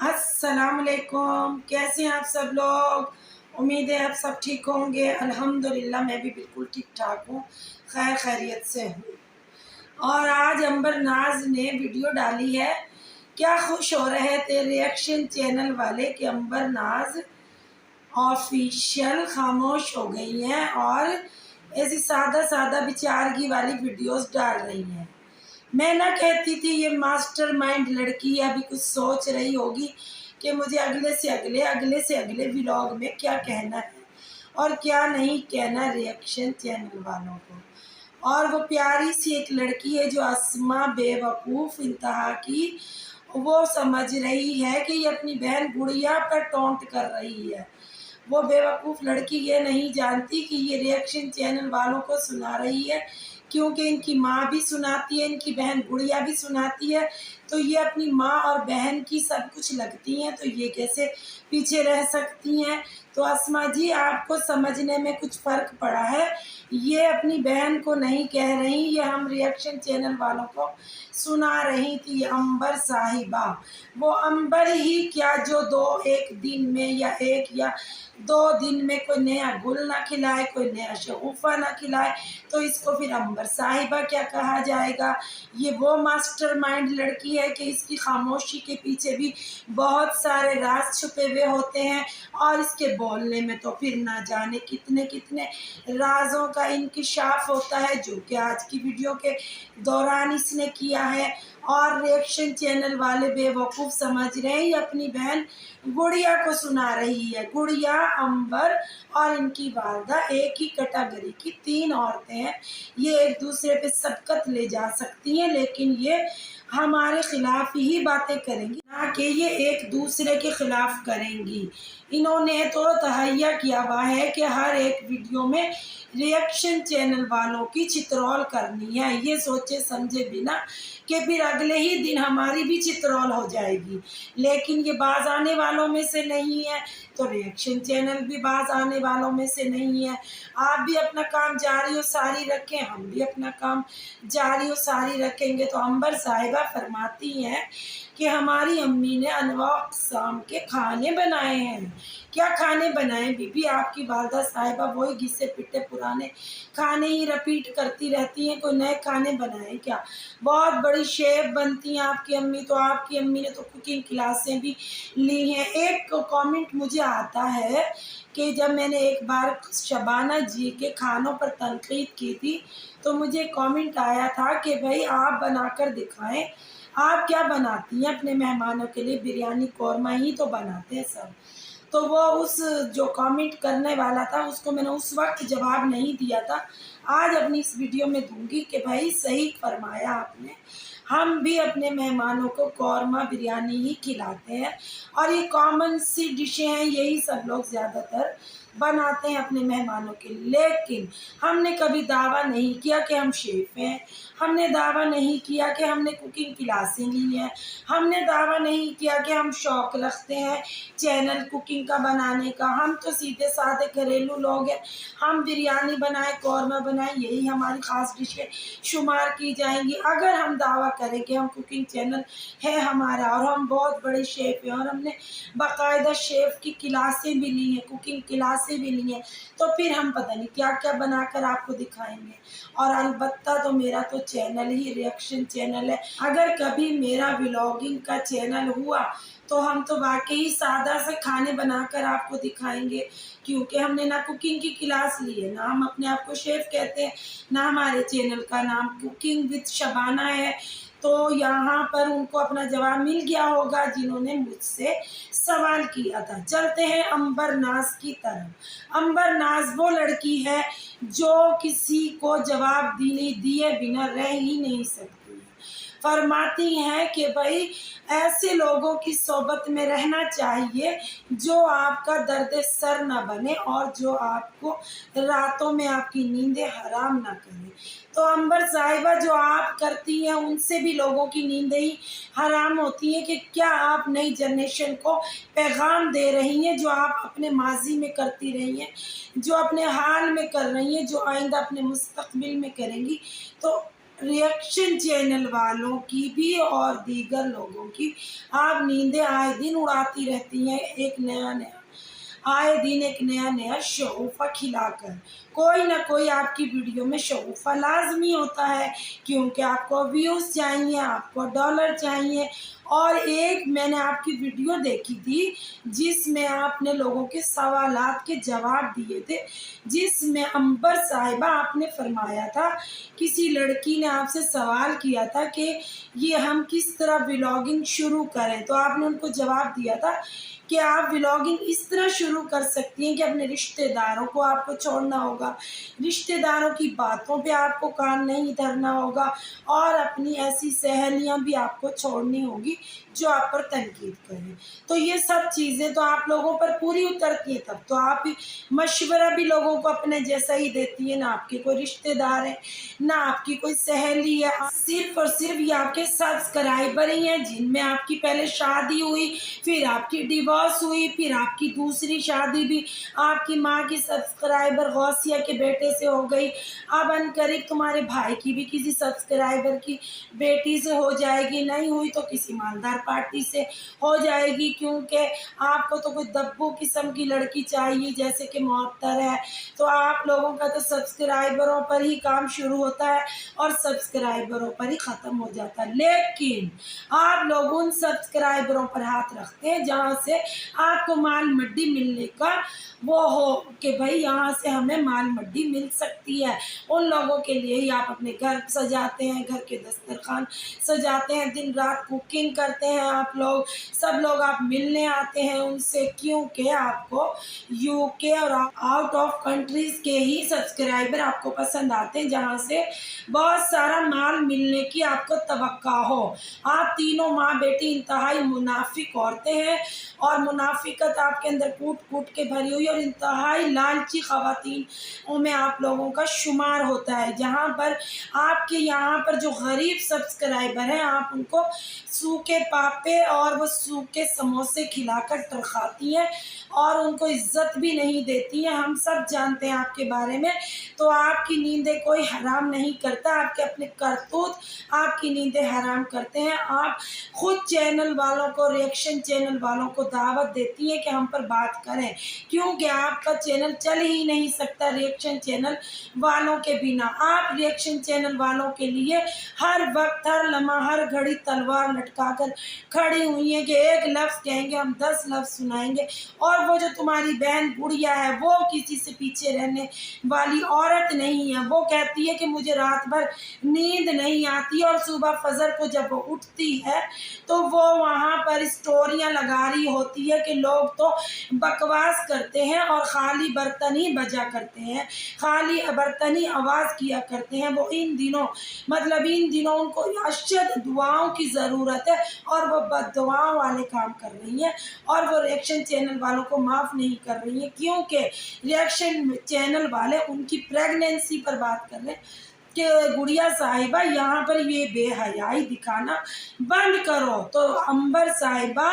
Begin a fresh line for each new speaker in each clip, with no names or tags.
अस्सलाम वालेकुम। कैसे हैं आप सब लोग? उम्मीद है आप सब ठीक होंगे। अल्हम्दुलिल्लाह मैं भी बिल्कुल ठीक ठाक हूँ, खैर खैरियत से हूँ। और आज अंबर नाज ने वीडियो डाली है। क्या खुश हो रहे थे रिएक्शन चैनल वाले कि अंबर नाज ऑफिशियल खामोश हो गई हैं और ऐसी सादा सादा बिचारगी वाली वीडियोस डाल रही हैं। मैं ना कहती थी ये मास्टरमाइंड लड़की अभी कुछ सोच रही होगी कि मुझे अगले से अगले व्लॉग में क्या कहना है और क्या नहीं कहना रिएक्शन चैनल वालों को। और वो प्यारी सी एक लड़की है जो अस्मा बेवकूफ़ इंतहा की, वो समझ रही है कि ये अपनी बहन गुड़िया पर टोंट कर रही है। वो बेवकूफ़ लड़की ये नहीं जानती कि ये रिएक्शन चैनल वालों को सुना रही है, क्योंकि इनकी माँ भी सुनाती है, इनकी बहन गुड़िया भी सुनाती है, तो ये अपनी माँ और बहन की सब कुछ लगती हैं, तो ये कैसे पीछे रह सकती हैं। तो अस्मा जी, आपको समझने में कुछ फ़र्क पड़ा है। ये अपनी बहन को नहीं कह रही, ये हम रिएक्शन चैनल वालों को सुना रही थी। अंबर साहिबा, वो अंबर ही क्या जो एक दिन में या 1 या 2 दिन में कोई नया गुल ना खिलाए, कोई नया शगुफ़ा ना खिलाए, तो इसको फिर अंबर साहिबा क्या कहा जाएगा। ये वो मास्टरमाइंड लड़की है कि इसकी खामोशी के पीछे भी बहुत सारे राज छुपे हुए होते हैं और इसके बोलने में तो फिर ना जाने कितने कितने राजों का इंकिशाफ होता है, जो कि आज की वीडियो के दौरान इसने किया है। और रिएक्शन चैनल वाले बेवकूफ़ समझ रहे हैं ये अपनी बहन गुड़िया को सुना रही है। गुड़िया, अंबर और इनकी वालदा एक ही कैटेगरी की 3 औरतें हैं। ये एक दूसरे पे सबकत ले जा सकती हैं, लेकिन ये हमारे खिलाफ ही बातें करेंगी, ना कि ये एक दूसरे के खिलाफ करेंगी। इन्होंने तो तहैया किया हुआ है कि हर एक वीडियो में रिएक्शन चैनल वालों की चित्रौल करनी है, ये सोचे समझे बिना कि फिर अगले ही दिन हमारी भी चित्रौल हो जाएगी। लेकिन ये बाज आने वालों में से नहीं है, तो रिएक्शन चैनल भी बाज आने वालों में से नहीं है। आप भी अपना काम जारी और सारी रखें, हम भी अपना काम जारी और सारी रखेंगे। तो अंबर साहिबा फरमाती हैं कि हमारी अम्मी ने अनवा अक़साम के खाने बनाए हैं। क्या खाने बनाए बीबी? आपकी वालदा साहिबा वही घिसे पिटे पुराने खाने ही रिपीट करती रहती हैं, कोई नए खाने बनाए क्या? बहुत बड़ी शेफ़ बनती हैं आपकी अम्मी, तो आपकी अम्मी ने तो कुकिंग क्लासें भी ली हैं। एक कमेंट मुझे आता है कि जब मैंने एक बार शबाना जी के खानों पर तनकीद की थी, तो मुझे कमेंट आया था कि भाई आप बनाकर दिखाएं, आप क्या बनाती हैं अपने मेहमानों के लिए? बिरयानी कौरमा ही तो बनाते हैं सब। तो वो उस जो कमेंट करने वाला था उसको मैंने उस वक्त जवाब नहीं दिया था, आज अपनी इस वीडियो में दूंगी कि भाई सही फरमाया आपने, हम भी अपने मेहमानों को कौरमा बिरयानी ही खिलाते हैं और ये कॉमन सी डिशें हैं, यही सब लोग ज़्यादातर बनाते हैं अपने मेहमानों के लिए। लेकिन हमने कभी दावा नहीं किया कि हम शेफ़ हैं, हमने दावा नहीं किया कि हमने कुकिंग क्लासें ली हैं, हमने दावा नहीं किया कि हम शौक़ रखते हैं चैनल कुकिंग का बनाने का। हम तो सीधे साधे घरेलू लोग हैं, हम बिरयानी बनाएं, कौरमा बनाएं, यही हमारी ख़ास डिशें शुमार की जाएंगी। अगर हम दावा करें कि हम कुकिंग चैनल है हमारा और हम बहुत बड़े शेफ़ हैं और हमने बाकायदा शेफ़ की क्लासें भी ली हैं, कुकिंग क्लासें भी ली हैं, तो फिर हम पता नहीं क्या क्या बनाकर आपको दिखाएंगे। और अलबत्ता तो मेरा तो चैनल ही रिएक्शन चैनल है। अगर कभी मेरा व्लॉगिंग का चैनल हुआ तो हम तो वाकई सादा से खाने बनाकर आपको दिखाएंगे, क्योंकि हमने ना कुकिंग की क्लास ली है, ना हम अपने आप को शेफ़ कहते हैं, ना हमारे चैनल का नाम कुकिंग विद शबाना है। तो यहाँ पर उनको अपना जवाब मिल गया होगा जिन्होंने मुझसे सवाल किया था। चलते हैं अंबर नाज की तरफ। अंबर नाज वो लड़की है जो किसी को जवाब दिए बिना रह ही नहीं सकती। फरमाती हैं कि भाई ऐसे लोगों की सोबत में रहना चाहिए जो आपका दर्द सर ना बने और जो आपको रातों में आपकी नींदें हराम ना करें। तो अंबर साहिबा, जो आप करती हैं उनसे भी लोगों की नींदें ही हराम होती हैं कि क्या आप नई जनरेशन को पैगाम दे रही हैं जो आप अपने माजी में करती रही हैं, जो अपने हाल में कर रही हैं, जो आइंदा अपने मुस्तकबिल में करेंगी। तो रिएक्शन चैनल वालों की भी और दीगर लोगों की आप नींदें आए दिन उड़ाती रहती हैं, आए दिन एक नया नया शगुफ़ा खिलाकर। कोई ना कोई आपकी वीडियो में शगुफ़ा लाजमी होता है, क्योंकि आपको व्यूज़ चाहिए, आपको डॉलर चाहिए। और एक मैंने आपकी वीडियो देखी थी जिसमें आपने लोगों के सवालात के जवाब दिए थे, जिसमें अंबर साहिबा आपने फरमाया था, किसी लड़की ने आपसे सवाल किया था कि ये हम किस तरह व्लॉगिंग शुरू करें, तो आपने उनको जवाब दिया था कि आप व्लॉगिंग इस तरह शुरू कर सकती हैं कि अपने रिश्तेदारों को आपको छोड़ना होगा, रिश्तेदारों की बातों पे आपको कान नहीं धरना होगा, और अपनी ऐसी सहेलियां भी आपको छोड़नी होगी जो आप पर तनकीद करें। तो ये सब चीज़ें तो आप लोगों पर पूरी उतरती हैं, तब तो आप मशवरा भी लोगों को अपने जैसा ही देती है, ना आपके कोई रिश्तेदार है, ना आपकी कोई सहेली है, सिर्फ और सिर्फ ये आपके सब्सक्राइबर ही हैं जिनमें आपकी पहले शादी हुई, फिर आपकी डिवोर्स हुई, फिर आपकी दूसरी शादी भी आपकी माँ की सब्सक्राइबर गौसिया के बेटे से हो गई, अब अनकरीब तुम्हारे भाई की भी किसी सब्सक्राइबर की बेटी से हो जाएगी, नहीं हुई तो किसी मालदार पार्टी से हो जाएगी, क्योंकि आपको तो कोई दब्बू किस्म की लड़की चाहिए जैसे कि मुअत्तर है। तो आप लोगों का तो सब्सक्राइबरों पर ही काम शुरू होता है और सब्सक्राइबरों पर ही ख़त्म हो जाता है, लेकिन आप लोग उन सब्सक्राइबरों पर हाथ रखते हैं जहाँ से आपको माल मड्डी मिलने का वो हो कि भाई यहाँ से हमें माल मड्डी मिल सकती है। उन लोगों के लिए ही आप अपने घर सजाते हैं, घर के दस्तरखान सजाते हैं, दिन रात कुकिंग करते हैं, आप लोग सब लोग आप मिलने आते हैं उनसे, क्योंकि आपको यूके और आउट ऑफ कंट्रीज़ के ही सब्सक्राइबर आपको पसंद आते हैं, जहाँ से बहुत सारा माल मिलने की आपको तवक्का हो। आप तीनों माँ बेटी इंतहाई मुनाफिक औरतें हैं, और मुनाफिकत आपके अंदर कूट कूट के भरी हुई, और इंतहाई लालची ख़वातीन में आप लोगों का शुमार होता है, जहाँ पर आपके यहाँ पर जो गरीब सब्सक्राइबर हैं आप उनको सूखे पापे और वो सूखे समोसे खिलाकर तरखाती हैं और उनको इज्जत भी नहीं देती हैं। हम सब जानते हैं आपके बारे में। तो आपकी नींदें कोई हराम नहीं करता, आपके अपने करतूत आपकी नींदें हराम करते हैं। आप खुद चैनल वालों को, रिएक्शन चैनल वालों को दावत देती हैं कि हम पर बात करें, क्योंकि आपका चैनल चल ही नहीं सकता रिएक्शन चैनल वालों के बिना। आप रिएक्शन चैनल वालों के लिए हर वक्त, हर लम्हा, हर घड़ी तलवार लटका कर खड़ी हुई हैं कि एक लफ्ज़ कहेंगे हम 10 लफ्ज़ सुनाएंगे। और वो जो तुम्हारी बहन गुड़िया है वो किसी से पीछे रहने वाली औरत नहीं है। वो कहती है कि मुझे रात भर नींद नहीं आती, और सुबह फजर को जब वो उठती है तो वो वहाँ पर स्टोरियाँ लगा रही होती है कि लोग तो बकवास करते हैं और खाली बर्तन ही बजा करते हैं, खाली बर्तन ही आवाज़ किया करते हैं। वो इन दिनों उनको अशद दुआओं की ज़रूरत है, और वो बद्दुआओं वाले काम कर रही हैं, और वो रिएक्शन चैनल वालों को माफ़ नहीं कर रही हैं, क्योंकि रिएक्शन चैनल वाले उनकी प्रेगनेंसी पर बात कर रहे हैं कि गुड़िया साहिबा यहाँ पर ये बेहयाई दिखाना बंद करो। तो अंबर साहिबा,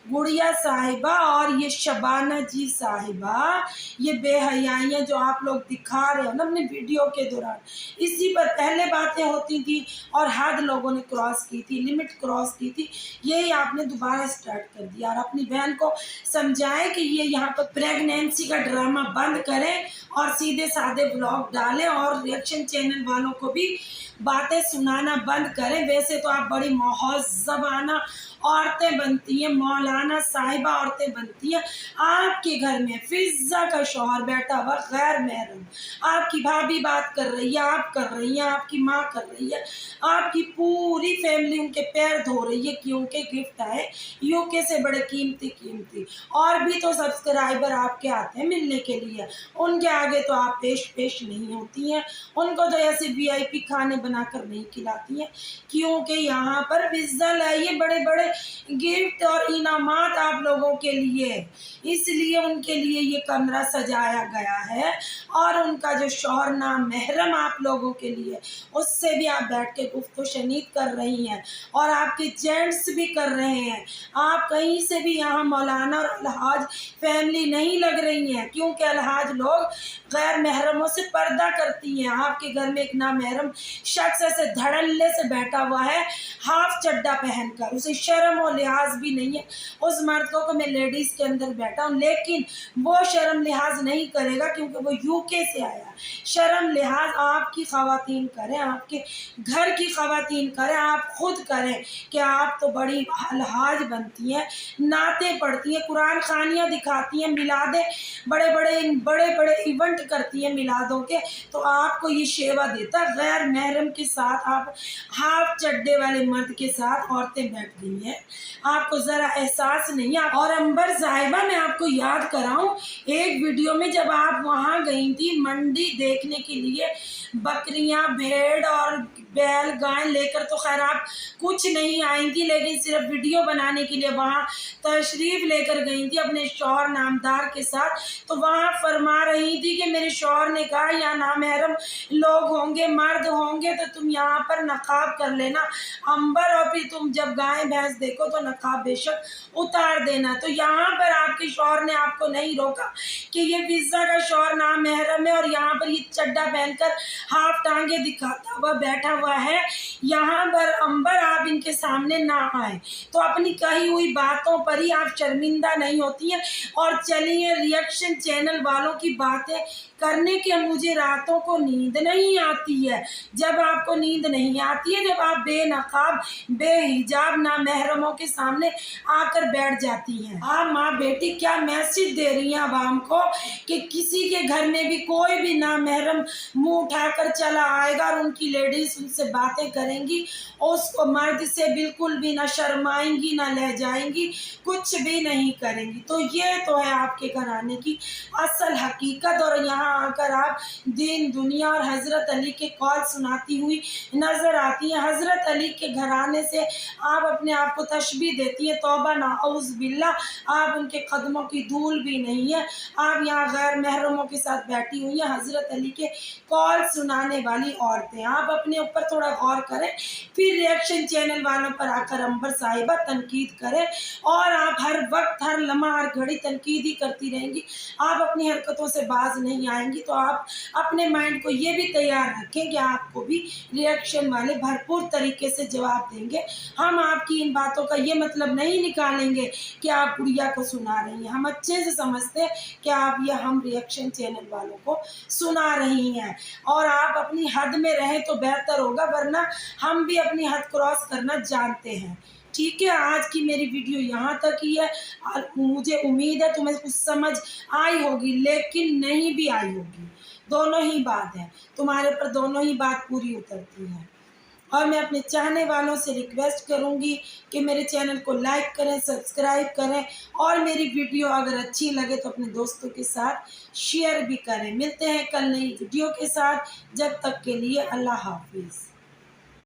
गुड़िया साहिबा और ये शबाना जी साहिबा, ये बेहयाइयाँ जो आप लोग दिखा रहे हो ना अपने वीडियो के दौरान, इसी पर पहले बातें होती थी और हद लोगों ने क्रॉस की थी, लिमिट क्रॉस की थी, यही आपने दोबारा स्टार्ट कर दिया। और अपनी बहन को समझाएं कि ये यहाँ पर प्रेगनेंसी का ड्रामा बंद करें और सीधे साधे ब्लॉग डालें, और रिएक्शन चैनल वालों को भी बातें सुनाना बंद करें। वैसे तो आप बड़ी मुहज़्ज़बाना औरतें बनती हैं, मौलाना साहिबा औरतें बनती हैं। आपके घर में फिज़्ज़ा का शौहर बैठा हुआ गैर महरम, आपकी भाभी बात कर रही है, आप कर रही हैं, आपकी माँ कर रही है, आपकी पूरी फैमिली उनके पैर धो रही है, क्योंकि गिफ्ट आए यूके से बड़े कीमती। और भी तो सब्सक्राइबर आपके आते हैं मिलने के लिए, उनके आगे तो आप पेश नहीं होती हैं, उनको तो ऐसे VIP खाने बनाकर नहीं खिलाती हैं, क्योंकि यहाँ पर फिज़्ज़ा लाइए बड़े बड़े गिफ्ट और इनामात आप लोगों के लिए, इसलिए उनके लिए ये कमरा सजाया गया है। और उनका जो शौहर नामहरम आप लोगों के लिए, उससे भी आप बैठ के गुफ्तगू शनीद कर रही हैं और आपके जेंट्स भी कर रहे हैं। आप कहीं से भी यहाँ मौलाना और अलहाज फैमिली नहीं लग रही हैं, क्योंकि अलहाज लोग गैर महरमों से पर्दा करती हैं। आपके घर में एक नामहरम शख्स ऐसे धड़ल्ले से बैठा हुआ है हाफ चड्डा पहनकर, उसे शर्म और लिहाज भी नहीं है। उस मर्द को मैं लेडीज़ के अंदर बैठा हूँ, लेकिन वो शर्म लिहाज नहीं करेगा क्योंकि वो यूके से आया। शर्म लिहाज आपकी ख़वातीन करें, आपके घर की ख़वातीन करें, आप खुद करें कि आप तो बड़ी अलहाज बनती हैं, नाते पढ़ती हैं, कुरान खानियाँ दिखाती हैं, मिलादे बड़े बड़े इवेंट करती हैं मिलादों के, तो आपको ये शेवा देता। गैर महरम के साथ आप हाफ चड्डे वाले मर्द के साथ औरतें बैठ गई हैं, आपको ज़रा एहसास नहीं है। और अंबर साहिबा, मैं आपको याद कराऊं, एक वीडियो में जब आप वहाँ गई थी मंडी देखने के लिए, बकरियां, भेड़ और बैल गाय लेकर, तो खैर आप कुछ नहीं आई थी, लेकिन सिर्फ वीडियो बनाने के लिए वहाँ तशरीफ़ लेकर गई थी अपने शौहर नामदार के साथ। तो वहाँ फरमा रही थी कि मेरे शौहर ने कहा यहाँ नामहरम लोग होंगे, मर्द होंगे, तो तुम यहाँ पर नकाब कर लेना अंबर, और फिर तुम जब गाय भैंस देखो तो नकाब बेशक उतार देना। तो यहाँ पर आपके शौहर ने आपको नहीं रोका कि ये पिज़्ज़ा का शौहर नामहरम है और यहाँ पर ये चड्डा पहनकर हाफ टांगे दिखाता हुआ बैठा हुआ है। यहाँ पर अंबर आप इनके सामने ना आए, तो अपनी कही हुई बातों पर ही आप शर्मिंदा नहीं होती हैं। और चलिए, रिएक्शन चैनल वालों की बातें करने के मुझे रातों को नींद नहीं आती है। जब आपको नींद नहीं आती है, जब आप बेनकाब बेहिजाब नामहरमों के सामने आकर बैठ जाती हैं। आप माँ बेटी क्या मैसेज दे रही हैं आवाम को कि किसी के घर में भी कोई भी नामहरम मुंह उठाकर चला आएगा और उनकी लेडीज उनसे बातें करेंगी, उसको मर्द से बिल्कुल भी ना शर्माएंगी, ना लह जाएंगी, कुछ भी नहीं करेंगी। तो ये तो है आपके घराने की असल हकीकत। और यहाँ आकर आप दीन दुनिया और हज़रत अली के कौल सुनाती हुई नज़र आती हैं। हज़रत अली के घराने से आप अपने आप को तशबीह देती हैं, तौबा नाउज़ बिल्ला, आप उनके कदमों की धूल भी नहीं है। आप यहाँ गैर महरमों के साथ बैठी हुई हैं, हज़रत अली के कौल सुनाने वाली औरतें। आप अपने ऊपर थोड़ा गौर करें, फिर रिएक्शन चैनल वालों पर आकर अंबर साहिबा तनकीद करें। और आप हर वक्त, हर लम्हा, हर घड़ी तनकीद ही करती रहेंगी, आप अपनी हरकतों से बाज नहीं आएंगी। तो आप अपने माइंड को ये भी तैयार रखें कि आपको भी रिएक्शन वाले भरपूर तरीके से जवाब देंगे। हम आपकी इन बातों का ये मतलब नहीं निकालेंगे कि आप गुड़िया को सुना रही हैं, हम अच्छे से समझते हैं कि आप ये हम रिएक्शन चैनल वालों को सुना रही हैं। और आप अपनी हद में रहें तो बेहतर होगा, वरना हम भी अपनी हद क्रॉस करना जानते हैं। ठीक है, आज की मेरी वीडियो यहाँ तक ही है। और मुझे उम्मीद है तुम्हें कुछ समझ आई होगी, लेकिन नहीं भी आई होगी, दोनों ही बात है, तुम्हारे पर दोनों ही बात पूरी उतरती है। और मैं अपने चाहने वालों से रिक्वेस्ट करूंगी कि मेरे चैनल को लाइक करें, सब्सक्राइब करें, और मेरी वीडियो अगर अच्छी लगे तो अपने दोस्तों के साथ शेयर भी करें। मिलते हैं कल नई वीडियो के साथ, जब तक के लिए अल्लाह हाफिज़।